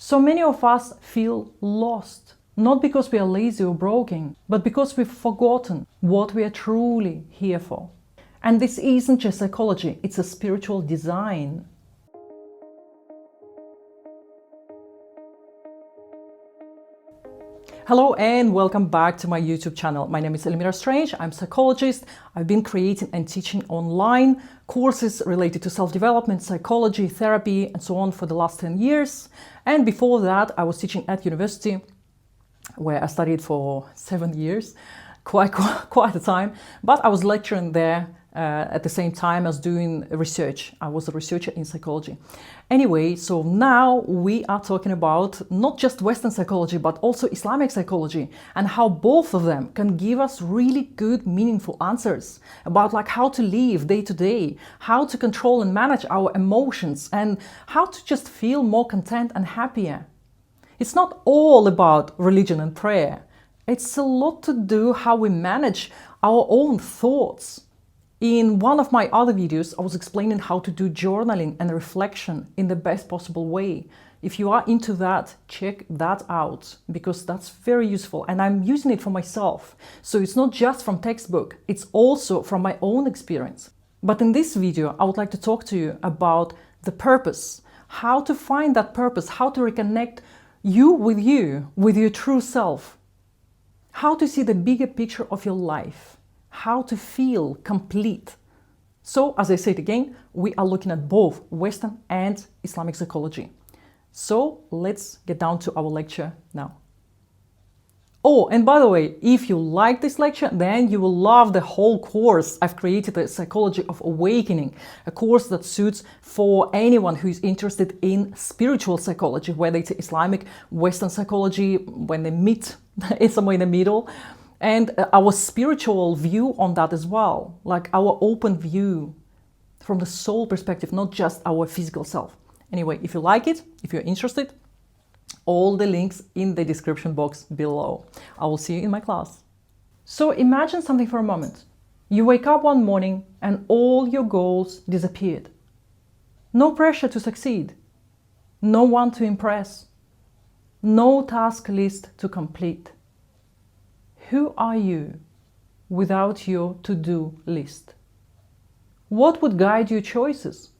So many of us feel lost, not because we are lazy or broken, but because we've forgotten what we are truly here for. And this isn't just psychology, it's a spiritual design. Hello and welcome back to my YouTube channel. My name is Elmira Strange. I'm a psychologist. I've been creating and teaching online courses related to self-development, psychology, therapy, and so on for the last 10 years. And before that, I was teaching at university where I studied for 7 years, quite a time. But I was lecturing there at the same time as doing research. I was a researcher in psychology. Anyway, so now we are talking about not just Western psychology, but also Islamic psychology and how both of them can give us really good, meaningful answers about like how to live day to day, how to control and manage our emotions, and how to just feel more content and happier. It's not all about religion and prayer. It's a lot to do how we manage our own thoughts. In one of my other videos, I was explaining how to do journaling and reflection in the best possible way. If you are into that, check that out because that's very useful and I'm using it for myself. So it's not just from textbook, it's also from my own experience. But in this video, I would like to talk to you about the purpose, how to find that purpose, how to reconnect you, with your true self, how to see the bigger picture of your life, how to feel complete. So, as I said again, we are looking at both Western and Islamic psychology. So, let's get down to our lecture now. Oh, and by the way, if you like this lecture, then you will love the whole course. I've created a Psychology of Awakening, a course that suits for anyone who is interested in spiritual psychology, whether it's Islamic, Western psychology, when they meet, it's somewhere in the middle. And our spiritual view on that as well, like our open view from the soul perspective, not just our physical self. Anyway, if you like it, if you're interested, all the links in the description box below. I will see you in my class. So imagine something for a moment. You wake up one morning and all your goals disappeared. No pressure to succeed, no one to impress, no task list to complete. Who are you without your to-do list? What would guide your choices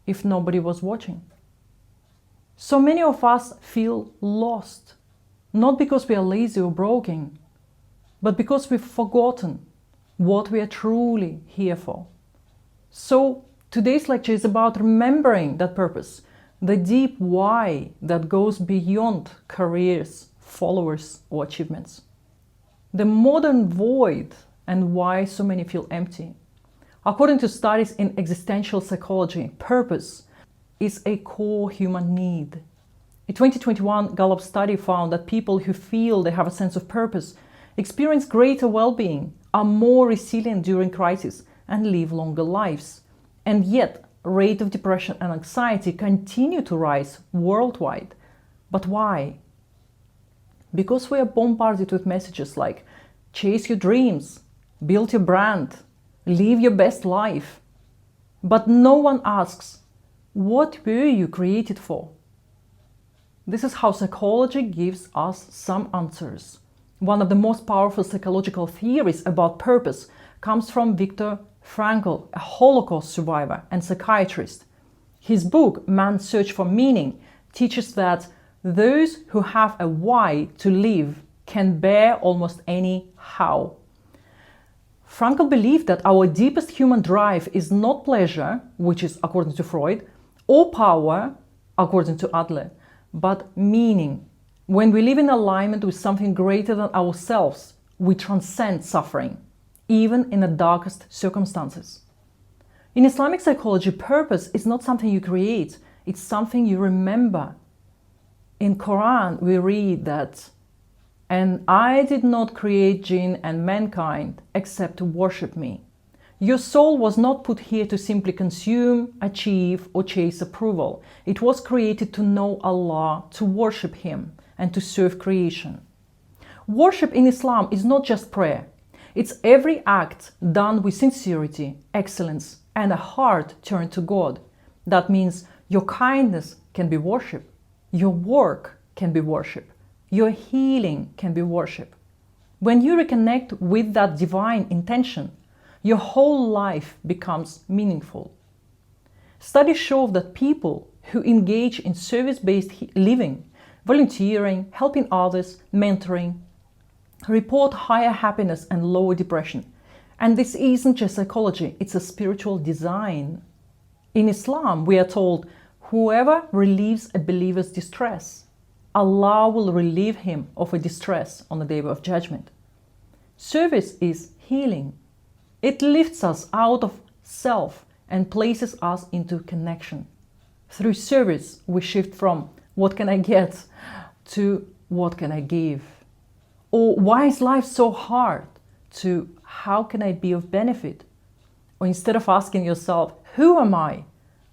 if nobody was watching? So many of us feel lost, not because we are lazy or broken, but because we've forgotten what we are truly here for. So today's lecture is about remembering that purpose, the deep why that goes beyond careers, followers, or achievements. The modern void and why so many feel empty. According to studies in existential psychology, purpose is a core human need. A 2021 Gallup study found that people who feel they have a sense of purpose experience greater well-being, are more resilient during crisis, and live longer lives. And yet, rate of depression and anxiety continue to rise worldwide. But why? Because we are bombarded with messages like chase your dreams, build your brand, live your best life. But no one asks, what were you created for? This is how psychology gives us some answers. One of the most powerful psychological theories about purpose comes from Viktor Frankl, a Holocaust survivor and psychiatrist. His book, Man's Search for Meaning, teaches that those who have a why to live can bear almost any how. Frankl believed that our deepest human drive is not pleasure, which is according to Freud, or power, according to Adler, but meaning. When we live in alignment with something greater than ourselves, we transcend suffering, even in the darkest circumstances. In Islamic psychology, purpose is not something you create, it's something you remember. In Quran, we read that, "And I did not create jinn and mankind except to worship me." Your soul was not put here to simply consume, achieve, or chase approval. It was created to know Allah, to worship Him, and to serve creation. Worship in Islam is not just prayer. It's every act done with sincerity, excellence, and a heart turned to God. That means your kindness can be worship. Your work can be worship. Your healing can be worship. When you reconnect with that divine intention, your whole life becomes meaningful. Studies show that people who engage in service-based living, volunteering, helping others, mentoring, report higher happiness and lower depression. And this isn't just psychology, it's a spiritual design. In Islam, we are told, whoever relieves a believer's distress, Allah will relieve him of a distress on the day of judgment. Service is healing. It lifts us out of self and places us into connection. Through service, we shift from what can I get to what can I give? Or why is life so hard to how can I be of benefit? Or instead of asking yourself, who am I?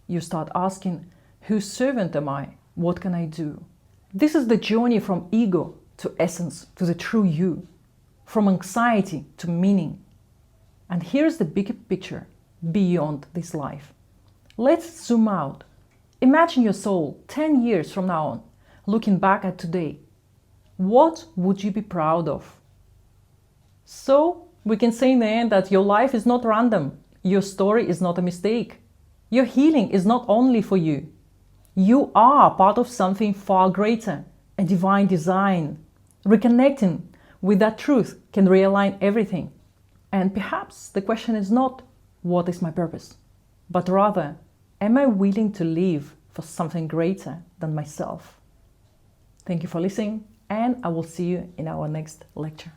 You start asking, whose servant am I? What can I do? This is the journey from ego to essence, to the true you, from anxiety to meaning. And here's the bigger picture beyond this life. Let's zoom out. Imagine your soul 10 years from now on, looking back at today. What would you be proud of? So we can say in the end that your life is not random. Your story is not a mistake. Your healing is not only for you. You are part of something far greater, a divine design. Reconnecting with that truth can realign everything. And perhaps the question is not, what is my purpose? But rather, am I willing to live for something greater than myself? Thank you for listening, and I will see you in our next lecture.